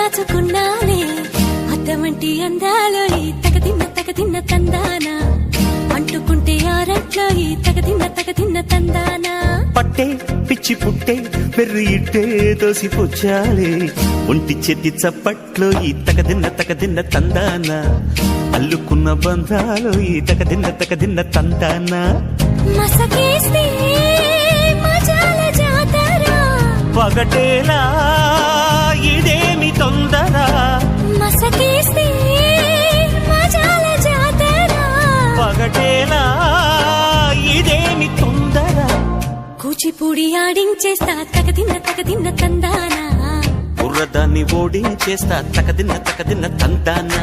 దాచుకున్నాలే అద్దమంటి అందాలో ఈ తగదిన్న తందానా అంటుకుంటే ఆరట్లో ఈ తగదిన్న తందానా పట్టే పిచ్చి పుట్టే పెర్రి ఇట్టే దోసిపుచ్చాలే ఒంటి చెట్టి చప్పట్లో ఈ తగదిన్న తందానా అల్లుకున్న బంధాలు ఈ తగదిన్న తందానా మసకేస్తే మజాల జాతర పగటేలా ఇదేమి తొందర మసకేస్తే మజాల జాతర పగటేలా ఇదేమి తొందర కూచిపూడి ఆడించేస్తా తగదిన్న తందానా బుర్రదాన్ని ఓడించేస్తా తగదిన్న తందానా